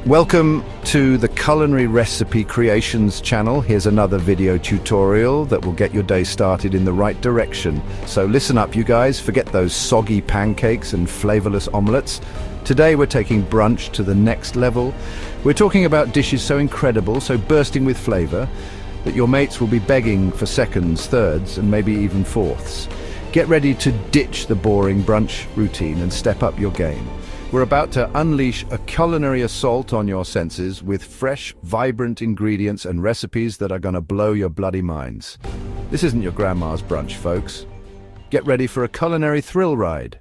Welcome to the Culinary Recipe Creations channel. Here's another video tutorial that will get your day started in the right direction. So listen up, you guys. Forget those soggy pancakes and flavorless omelets. Today we're taking brunch to the next level. We're talking about dishes so incredible, so bursting with flavor, that your mates will be begging for seconds, thirds, and maybe even fourths. Get ready to ditch the boring brunch routine and step up your game. We're about to unleash a culinary assault on your senses with fresh, vibrant ingredients and recipes that are gonna blow your bloody minds. This isn't your grandma's brunch, folks. Get ready for a culinary thrill ride.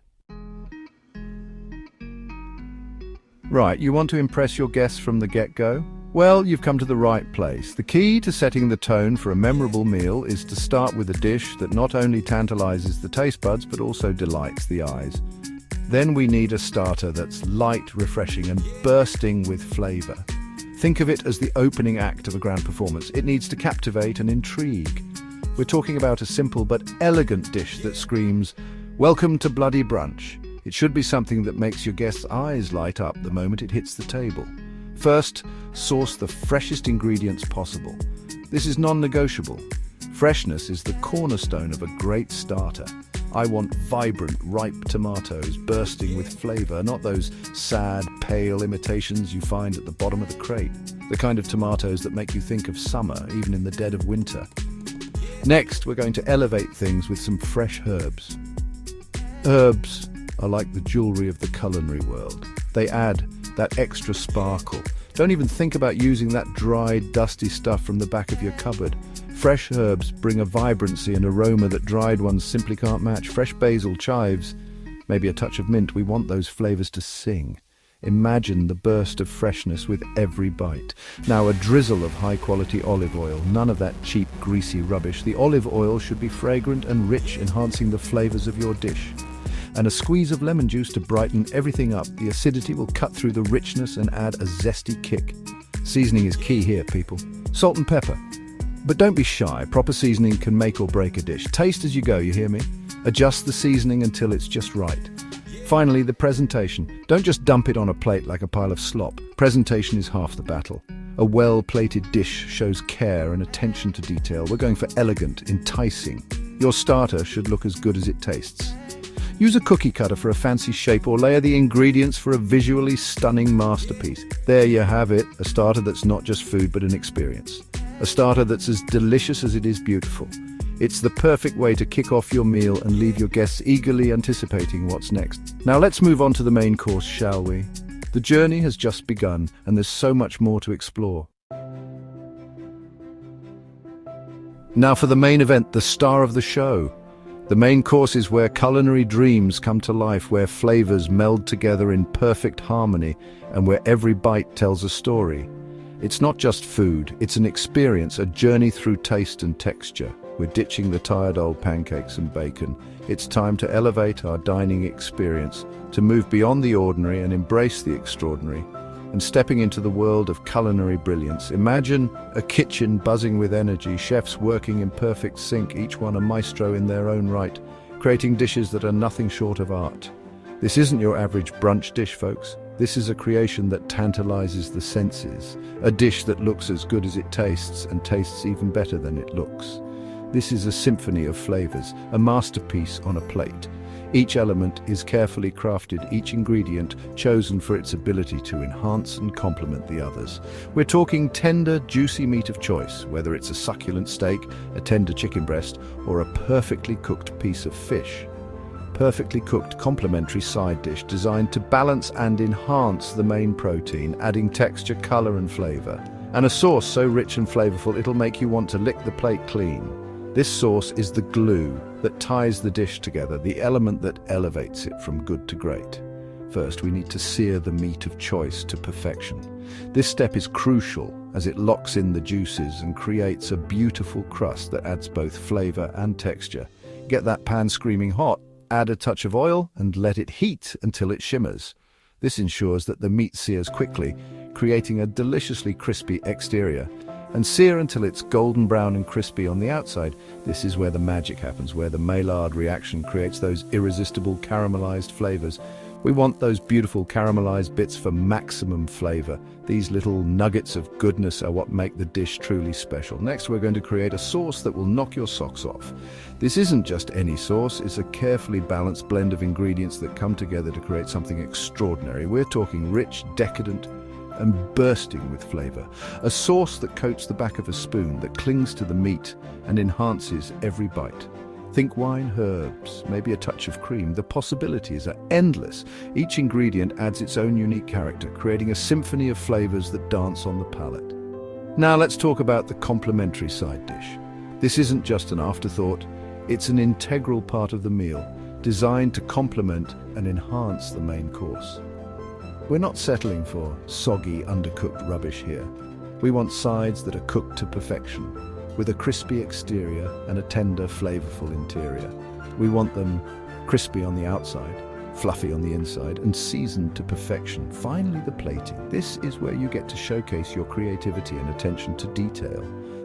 Right, you want to impress your guests from the get-go? Well, you've come to the right place. The key to setting the tone for a memorable meal is to start with a dish that not only tantalizes the taste buds, but also delights the eyes. Then we need a starter that's light, refreshing, and bursting with flavor. Think of it as the opening act of a grand performance. It needs to captivate and intrigue. We're talking about a simple but elegant dish that screams, "Welcome to bloody brunch." It should be something that makes your guests' eyes light up the moment it hits the table. First, source the freshest ingredients possible. This is non-negotiable. Freshness is the cornerstone of a great starter. I want vibrant, ripe tomatoes bursting with flavor, not those sad, pale imitations you find at the bottom of the crate. The kind of tomatoes that make you think of summer, even in the dead of winter. Next, we're going to elevate things with some fresh herbs. Herbs are like the jewelry of the culinary world. They add that extra sparkle. Don't even think about using that dried, dusty stuff from the back of your cupboard. Fresh herbs bring a vibrancy and aroma that dried ones simply can't match. Fresh basil, chives, maybe a touch of mint. We want those flavors to sing. Imagine the burst of freshness with every bite. Now a drizzle of high-quality olive oil, none of that cheap, greasy rubbish. The olive oil should be fragrant and rich, enhancing the flavors of your dish. And a squeeze of lemon juice to brighten everything up. The acidity will cut through the richness and add a zesty kick. Seasoning is key here, people. Salt and pepper. But don't be shy. Proper seasoning can make or break a dish. Taste as you go, you hear me? Adjust the seasoning until it's just right. Finally, the presentation. Don't just dump it on a plate like a pile of slop. Presentation is half the battle. A well-plated dish shows care and attention to detail. We're going for elegant, enticing. Your starter should look as good as it tastes. Use a cookie cutter for a fancy shape or layer the ingredients for a visually stunning masterpiece. There you have it, a starter that's not just food but an experience. A starter that's as delicious as it is beautiful. It's the perfect way to kick off your meal and leave your guests eagerly anticipating what's next. Now let's move on to the main course, shall we? The journey has just begun and there's so much more to explore. Now for the main event, the star of the show. The main course is where culinary dreams come to life, where flavors meld together in perfect harmony, and where every bite tells a story. It's not just food, it's an experience, a journey through taste and texture. We're ditching the tired old pancakes and bacon. It's time to elevate our dining experience, to move beyond the ordinary and embrace the extraordinary. And stepping into the world of culinary brilliance. Imagine a kitchen buzzing with energy, chefs working in perfect sync, each one a maestro in their own right, creating dishes that are nothing short of art. This isn't your average brunch dish, folks. This is a creation that tantalizes the senses, a dish that looks as good as it tastes and tastes even better than it looks. This is a symphony of flavors, a masterpiece on a plate. Each element is carefully crafted, each ingredient chosen for its ability to enhance and complement the others. We're talking tender, juicy meat of choice, whether it's a succulent steak, a tender chicken breast, or a perfectly cooked piece of fish. Perfectly cooked complementary side dish designed to balance and enhance the main protein, adding texture, color, and flavor. And a sauce so rich and flavorful it'll make you want to lick the plate clean. This sauce is the glue that ties the dish together, the element that elevates it from good to great. First, we need to sear the meat of choice to perfection. This step is crucial as it locks in the juices and creates a beautiful crust that adds both flavor and texture. Get that pan screaming hot, add a touch of oil, and let it heat until it shimmers. This ensures that the meat sears quickly, creating a deliciously crispy exterior. And sear until it's golden brown and crispy on the outside. This is where the magic happens, where the Maillard reaction creates those irresistible caramelized flavors. We want those beautiful caramelized bits for maximum flavor. These little nuggets of goodness are what make the dish truly special. Next, we're going to create a sauce that will knock your socks off. This isn't just any sauce, it's a carefully balanced blend of ingredients that come together to create something extraordinary. We're talking rich, decadent, and bursting with flavor. A sauce that coats the back of a spoon, that clings to the meat and enhances every bite. Think wine, herbs, maybe a touch of cream. The possibilities are endless. Each ingredient adds its own unique character, creating a symphony of flavors that dance on the palate. Now let's talk about the complementary side dish. This isn't just an afterthought, it's an integral part of the meal, designed to complement and enhance the main course. We're not settling for soggy, undercooked rubbish here. We want sides that are cooked to perfection, with a crispy exterior and a tender, flavorful interior. We want them crispy on the outside, fluffy on the inside, and seasoned to perfection. Finally, the plating. This is where you get to showcase your creativity and attention to detail.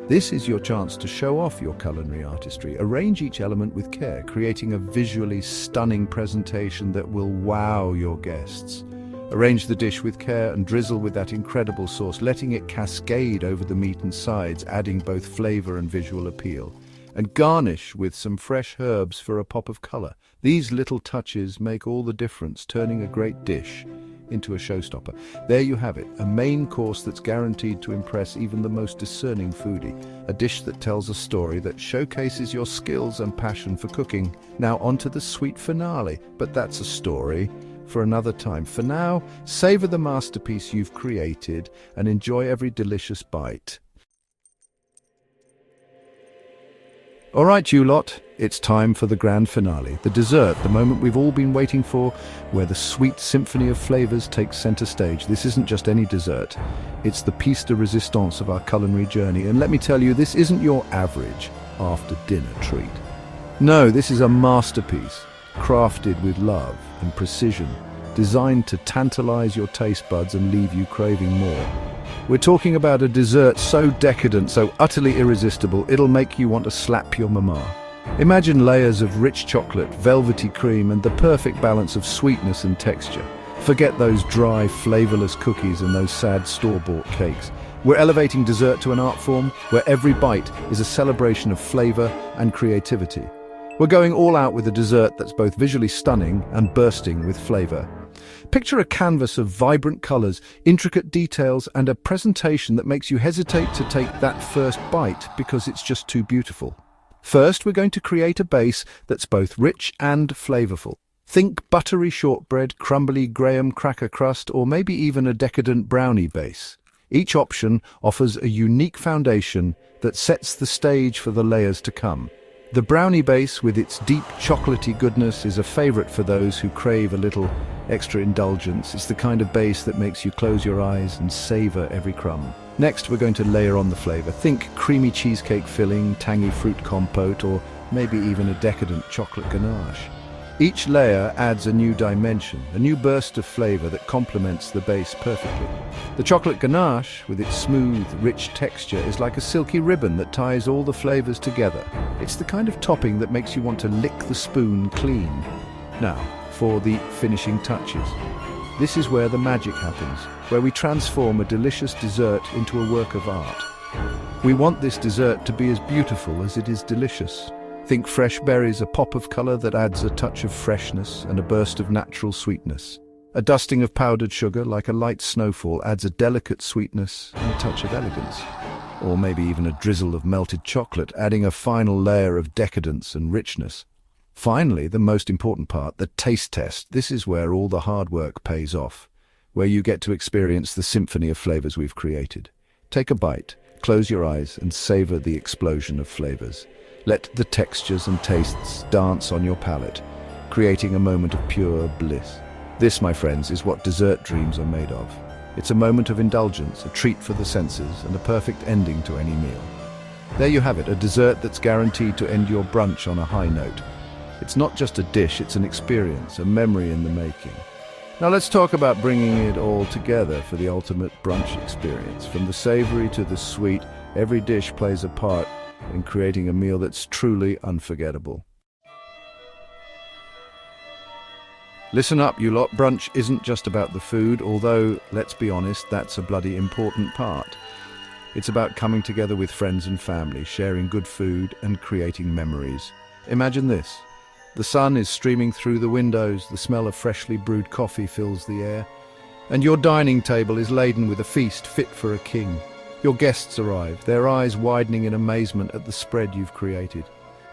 This is your chance to show off your culinary artistry. Arrange each element with care, creating a visually stunning presentation that will wow your guests. Arrange the dish with care and drizzle with that incredible sauce, letting it cascade over the meat and sides, adding both flavor and visual appeal. And garnish with some fresh herbs for a pop of color. These little touches make all the difference, turning a great dish into a showstopper. There you have it, a main course that's guaranteed to impress even the most discerning foodie. A dish that tells a story, that showcases your skills and passion for cooking. Now onto the sweet finale, but that's a story for another time. For now, savor the masterpiece you've created and enjoy every delicious bite. All right, you lot, it's time for the grand finale, the dessert, the moment we've all been waiting for, where the sweet symphony of flavors takes center stage. This isn't just any dessert, it's the piece de resistance of our culinary journey. And let me tell you, this isn't your average after-dinner treat. No, this is a masterpiece, crafted with love and precision, designed to tantalize your taste buds and leave you craving more. We're talking about a dessert so decadent, so utterly irresistible, it'll make you want to slap your mama. Imagine layers of rich chocolate, velvety cream, and the perfect balance of sweetness and texture. Forget those dry, flavorless cookies and those sad store-bought cakes. We're elevating dessert to an art form where every bite is a celebration of flavor and creativity. We're going all out with a dessert that's both visually stunning and bursting with flavor. Picture a canvas of vibrant colors, intricate details, and a presentation that makes you hesitate to take that first bite because it's just too beautiful. First, we're going to create a base that's both rich and flavorful. Think buttery shortbread, crumbly graham cracker crust, or maybe even a decadent brownie base. Each option offers a unique foundation that sets the stage for the layers to come. The brownie base, with its deep chocolatey goodness, is a favorite for those who crave a little extra indulgence. It's the kind of base that makes you close your eyes and savor every crumb. Next, we're going to layer on the flavor. Think creamy cheesecake filling, tangy fruit compote, or maybe even a decadent chocolate ganache. Each layer adds a new dimension, a new burst of flavor that complements the base perfectly. The chocolate ganache, with its smooth, rich texture, is like a silky ribbon that ties all the flavors together. It's the kind of topping that makes you want to lick the spoon clean. Now, for the finishing touches. This is where the magic happens, where we transform a delicious dessert into a work of art. We want this dessert to be as beautiful as it is delicious. Think fresh berries, a pop of color that adds a touch of freshness and a burst of natural sweetness. A dusting of powdered sugar, like a light snowfall, adds a delicate sweetness and a touch of elegance. Or maybe even a drizzle of melted chocolate, adding a final layer of decadence and richness. Finally, the most important part, the taste test. This is where all the hard work pays off, where you get to experience the symphony of flavors we've created. Take a bite, close your eyes, and savor the explosion of flavors. Let the textures and tastes dance on your palate, creating a moment of pure bliss. This, my friends, is what dessert dreams are made of. It's a moment of indulgence, a treat for the senses, and a perfect ending to any meal. There you have it, a dessert that's guaranteed to end your brunch on a high note. It's not just a dish, it's an experience, a memory in the making. Now let's talk about bringing it all together for the ultimate brunch experience. From the savory to the sweet, every dish plays a part in creating a meal that's truly unforgettable. Listen up, you lot. Brunch isn't just about the food, although, let's be honest, that's a bloody important part. It's about coming together with friends and family, sharing good food and creating memories. Imagine this. The sun is streaming through the windows, the smell of freshly brewed coffee fills the air, and your dining table is laden with a feast fit for a king. Your guests arrive, their eyes widening in amazement at the spread you've created.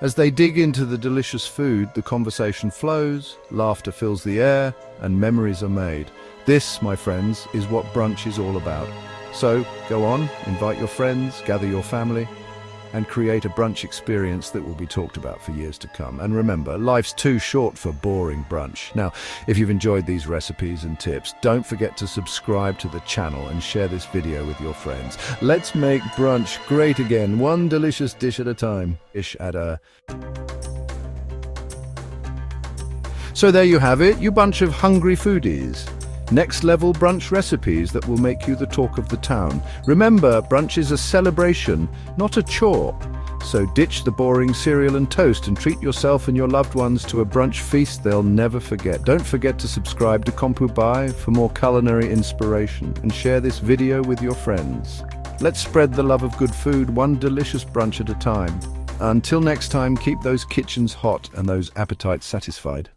As they dig into the delicious food, the conversation flows, laughter fills the air, and memories are made. This, my friends, is what brunch is all about. So, go on, invite your friends, gather your family, and create a brunch experience that will be talked about for years to come. And remember, life's too short for boring brunch. Now, if you've enjoyed these recipes and tips, don't forget to subscribe to the channel and share this video with your friends. Let's make brunch great again, one delicious dish at a time. So there you have it, you bunch of hungry foodies. Next level brunch recipes that will make you the talk of the town. Remember, brunch is a celebration, not a chore. So ditch the boring cereal and toast and treat yourself and your loved ones to a brunch feast they'll never forget. Don't forget to subscribe to Compubai for more culinary inspiration and share this video with your friends. Let's spread the love of good food, one delicious brunch at a time. Until next time, keep those kitchens hot and those appetites satisfied.